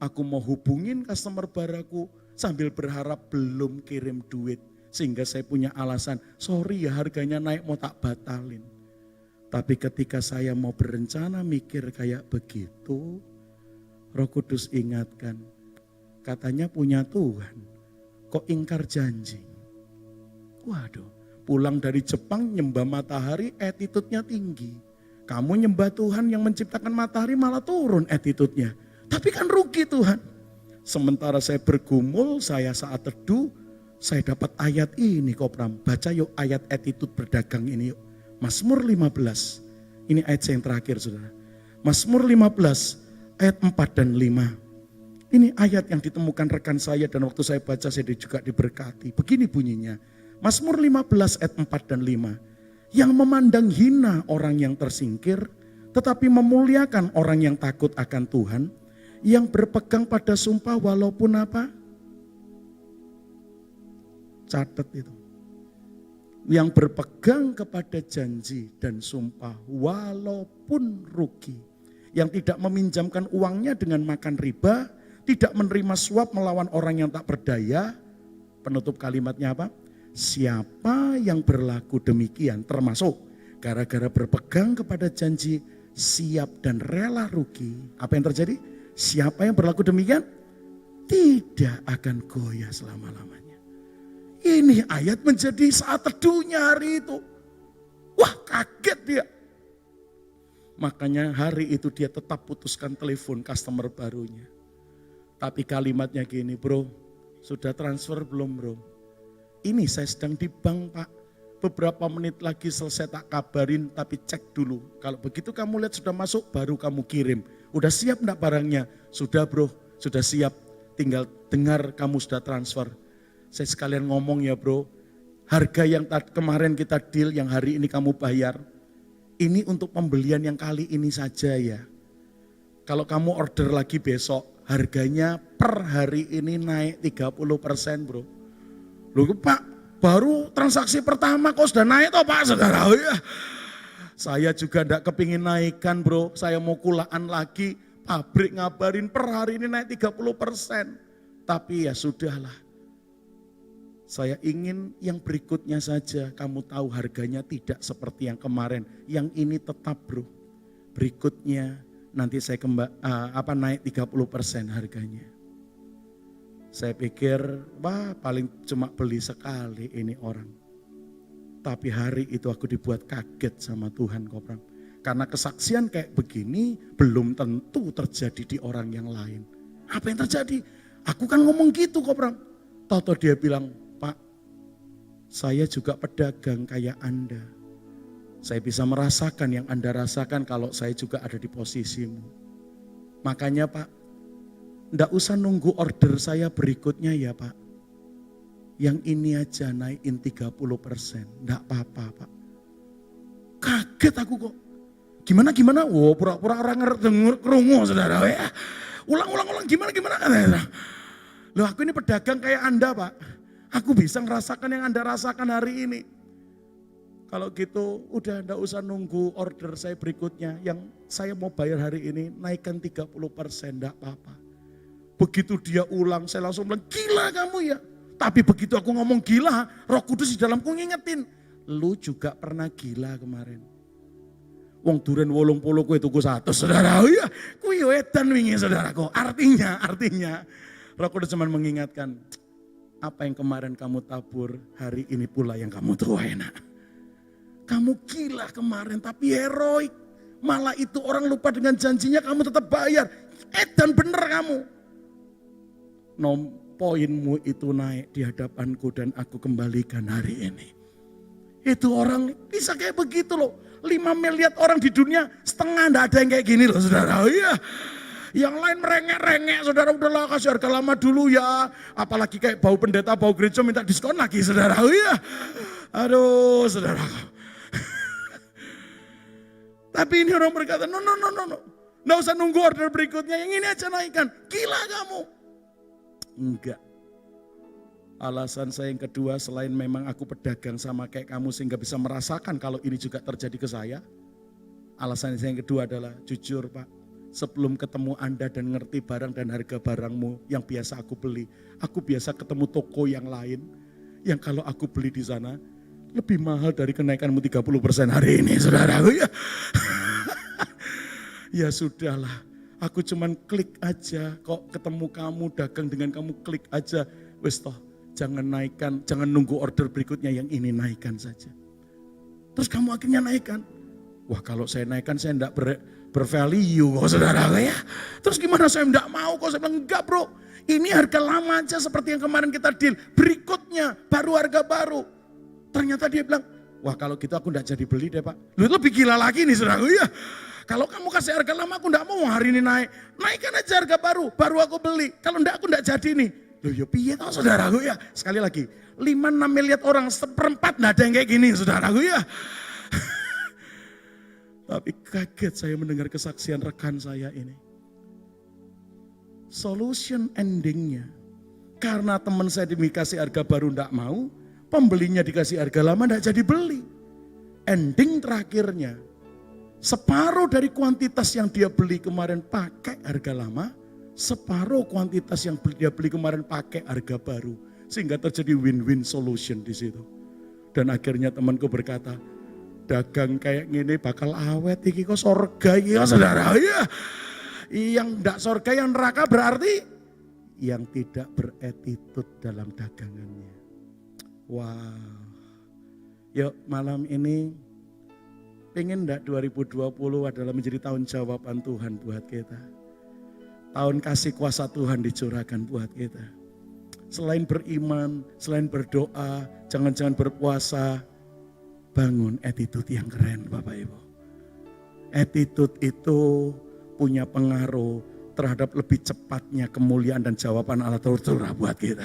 Aku mau hubungin customer baraku sambil berharap belum kirim duit. Sehingga saya punya alasan, sorry ya harganya naik mau tak batalin. Tapi ketika saya mau berencana mikir kayak begitu, Roh Kudus ingatkan, katanya punya Tuhan, kok ingkar janji. Waduh, pulang dari Jepang nyembah matahari attitude-nya tinggi. Kamu nyembah Tuhan yang menciptakan matahari malah turun attitude-nya. Tapi kan rugi Tuhan. Sementara saya bergumul, saya saat teduh, saya dapat ayat ini Kopram. Baca yuk ayat attitude berdagang ini yuk. Mazmur 15. Ini ayat yang terakhir saudara. Mazmur 15 ayat 4 dan 5. Ini ayat yang ditemukan rekan saya dan waktu saya baca saya juga diberkati. Begini bunyinya. Mazmur 15 ayat 4 dan 5. Yang memandang hina orang yang tersingkir, tetapi memuliakan orang yang takut akan Tuhan. Yang berpegang pada sumpah walaupun apa? Catat itu. Yang berpegang kepada janji dan sumpah walaupun rugi. Yang tidak meminjamkan uangnya dengan makan riba, tidak menerima suap melawan orang yang tak berdaya. Penutup kalimatnya apa? Siapa yang berlaku demikian termasuk gara-gara berpegang kepada janji siap dan rela rugi. Apa yang terjadi? Siapa yang berlaku demikian tidak akan goyah selama-lamanya. Ini ayat menjadi saat teduhnya hari itu. Wah kaget dia. Makanya hari itu dia tetap putuskan telepon customer barunya. Tapi kalimatnya gini, bro, sudah transfer belum bro? Ini saya sedang di bank pak. Beberapa menit lagi selesai tak kabarin tapi cek dulu. Kalau begitu kamu lihat sudah masuk baru kamu kirim. Udah siap enggak barangnya? Sudah bro, sudah siap. Tinggal dengar kamu sudah transfer. Saya sekalian ngomong ya bro, harga yang kemarin kita deal yang hari ini kamu bayar, ini untuk pembelian yang kali ini saja ya. Kalau kamu order lagi besok, harganya per hari ini naik 30% bro. Loh pak, baru transaksi pertama kok sudah naik toh pak saudara. Oh, ya. Saya juga enggak kepingin naikkan bro, saya mau kulaan lagi, pabrik ngabarin per hari ini naik 30%. Tapi ya sudahlah. Saya ingin yang berikutnya saja, kamu tahu harganya tidak seperti yang kemarin. Yang ini tetap bro, berikutnya nanti saya naik 30% harganya. Saya pikir, wah paling cuma beli sekali ini orang. Tapi hari itu aku dibuat kaget sama Tuhan Kopram. Karena kesaksian kayak begini belum tentu terjadi di orang yang lain. Apa yang terjadi? Aku kan ngomong gitu Kopram. Tahu dia bilang, Pak, saya juga pedagang kayak Anda. Saya bisa merasakan yang Anda rasakan kalau saya juga ada di posisimu. Makanya Pak, enggak usah nunggu order saya berikutnya ya Pak. Yang ini aja naikin 30%, enggak apa-apa Pak. Kaget aku kok. Gimana? Wow, pura-pura orang denger kerungu saudara. Ya. Ulang, gimana? Loh aku ini pedagang kayak Anda Pak. Aku bisa ngerasakan yang Anda rasakan hari ini. Kalau gitu udah enggak usah nunggu order saya berikutnya. Yang saya mau bayar hari ini naikkan 30%, enggak apa-apa. Begitu dia ulang saya langsung bilang gila kamu ya. Tapi begitu aku ngomong gila, Roh Kudus di dalamku ngingetin. Lu juga pernah gila kemarin. Wong duren 80 kowe tuku 100 saudara. Oh iya, kuwi yo edan wingi saudaraku. Artinya Roh Kudus cuma mengingatkan, apa yang kemarin kamu tabur, hari ini pula yang kamu tuai nak. Kamu gila kemarin tapi heroik. Malah itu orang lupa dengan janjinya kamu tetap bayar. Dan bener kamu. Poinmu itu naik di hadapanku dan aku kembalikan hari ini. Itu orang bisa kayak begitu loh. 5 miliar orang di dunia setengah enggak ada yang kayak gini loh saudara. Iya. Yang lain merengek-rengek saudara, udahlah kasih harga lama dulu ya. Apalagi kayak bau pendeta, bau gereja minta diskon lagi saudara. Iya. Aduh saudara. Tapi ini orang berkata, no. Nggak usah nunggu order berikutnya, yang ini aja naikkan. Gila kamu. Enggak. Alasan saya yang kedua, selain memang aku pedagang sama kayak kamu sehingga bisa merasakan kalau ini juga terjadi ke saya. Alasan saya yang kedua adalah, jujur Pak, sebelum ketemu Anda dan ngerti barang dan harga barangmu yang biasa aku beli, aku biasa ketemu toko yang lain, yang kalau aku beli di sana, lebih mahal dari kenaikanmu 30% hari ini, saudaraku ya. Ya sudahlah, aku cuman klik aja, kok ketemu kamu, dagang dengan kamu, klik aja. Wes toh, jangan naikkan, jangan nunggu order berikutnya, yang ini naikkan saja. Terus kamu akhirnya naikkan. Wah kalau saya naikkan saya enggak bervalue kok saudaraku ya. Terus gimana saya enggak mau kok, saya bilang enggak bro. Ini harga lama aja seperti yang kemarin kita deal, berikutnya baru harga baru. Ternyata dia bilang, wah kalau gitu aku enggak jadi beli deh Pak. Lu lebih gila lagi nih saudaraku ya. Kalau kamu kasih harga lama aku enggak mau hari ini naik. Naikkan aja harga baru aku beli. Kalau enggak aku enggak jadi nih. Loh ya piye tau saudaraku ya. Sekali lagi, 5-6 miliar orang, 1/4 enggak ada yang kayak gini saudaraku ya. Tapi kaget saya mendengar kesaksian rekan saya ini. Solution endingnya, karena teman saya dikasih harga baru enggak mau, pembelinya dikasih harga lama enggak jadi beli. Ending terakhirnya, separuh dari kuantitas yang dia beli kemarin pakai harga lama, separuh kuantitas yang dia beli kemarin pakai harga baru. Sehingga terjadi win-win solution di situ. Dan akhirnya temanku berkata, dagang kayak gini bakal awet, iki kok sorga iki ya saudara ya. Yang enggak sorga, yang neraka berarti yang tidak beretitut dalam dagangannya. Wow. Yuk malam ini pengen enggak 2020 adalah menjadi tahun jawaban Tuhan buat kita. Tahun kasih kuasa Tuhan dicurahkan buat kita. Selain beriman, selain berdoa, jangan-jangan berpuasa, bangun attitude yang keren Bapak Ibu. Attitude itu punya pengaruh terhadap lebih cepatnya kemuliaan dan jawaban Allah tercurah buat kita.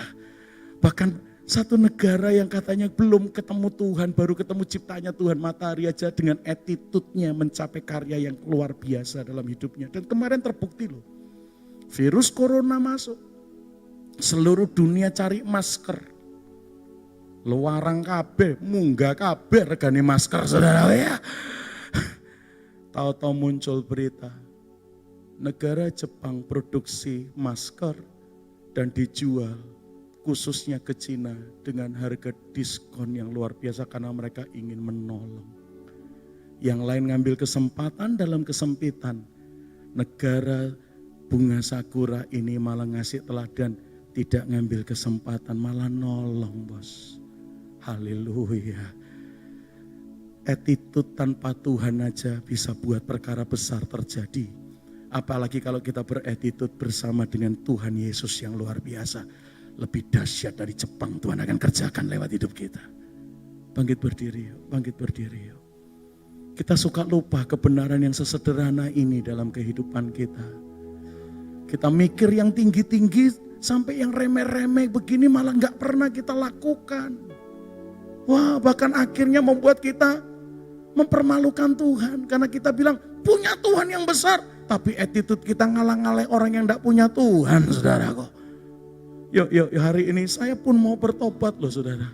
Bahkan satu negara yang katanya belum ketemu Tuhan, baru ketemu ciptanya Tuhan, matahari aja dengan attitude-nya mencapai karya yang luar biasa dalam hidupnya. Dan kemarin terbukti loh, virus corona masuk, seluruh dunia cari masker. Luarang kabeh, munggah kabeh regane masker saudara ya. Tahu-tahu muncul berita, negara Jepang produksi masker dan dijual khususnya ke Cina dengan harga diskon yang luar biasa karena mereka ingin menolong. Yang lain ngambil kesempatan dalam kesempitan. Negara bunga sakura ini malah ngasih teladan, tidak ngambil kesempatan, malah nolong bos. Haleluya. Attitude tanpa Tuhan aja bisa buat perkara besar terjadi. Apalagi kalau kita beretitude bersama dengan Tuhan Yesus yang luar biasa. Lebih dahsyat dari Jepang Tuhan akan kerjakan lewat hidup kita. Bangkit berdiri yuk, bangkit berdiri yuk. Kita suka lupa kebenaran yang sesederhana ini dalam kehidupan kita. Kita mikir yang tinggi-tinggi sampai yang remeh-remeh begini malah gak pernah kita lakukan. Wah, bahkan akhirnya membuat kita mempermalukan Tuhan. Karena kita bilang punya Tuhan yang besar. Tapi attitude kita ngalah-ngalah orang yang gak punya Tuhan saudaraku. Yuk hari ini saya pun mau bertobat loh saudara.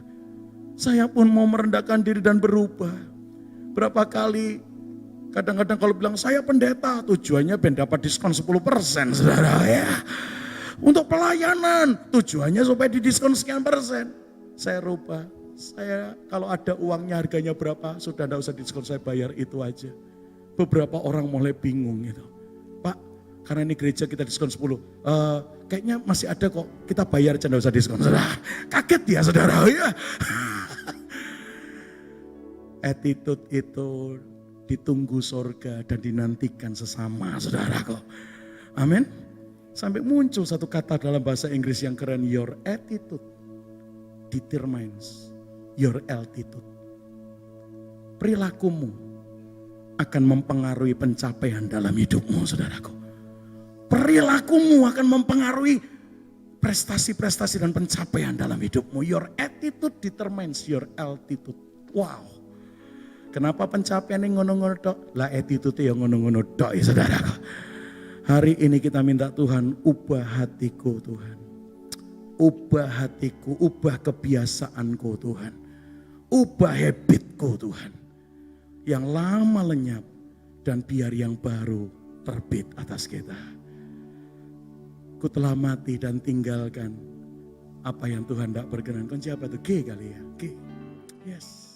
Saya pun mau merendahkan diri dan berubah. Berapa kali kadang-kadang kalau bilang saya pendeta, tujuannya ben dapat diskon 10% saudara ya. Untuk pelayanan tujuannya supaya didiskon sekian persen. Saya rubah. Saya kalau ada uangnya harganya berapa, sudah tidak usah diskon, saya bayar itu aja. Beberapa orang mulai bingung gitu. Pak, karena ini gereja kita diskon 10. Kayaknya masih ada kok, kita bayar aja tidak usah diskon. Saudara, kaget ya saudara ya. Attitude itu ditunggu surga dan dinantikan sesama, saudaraku. Amin. Sampai muncul satu kata dalam bahasa Inggris yang keren, your attitude determines your altitude. Perilakumu akan mempengaruhi pencapaian dalam hidupmu, saudaraku. Perilakumu akan mempengaruhi prestasi-prestasi dan pencapaian dalam hidupmu. Your attitude determines your altitude. Wow. Kenapa pencapaian yang ngono-ngono tok? Lah attitude yang ngono-ngono tok ya, saudaraku. Hari ini kita minta Tuhan, ubah hatiku Tuhan. Ubah hatiku, ubah kebiasaanku Tuhan. Ubah habitku Tuhan. Yang lama lenyap dan biar yang baru terbit atas kita. Ku telah mati dan tinggalkan apa yang Tuhan tidak berkenan. Kan siapa itu? G kali ya? G. Yes.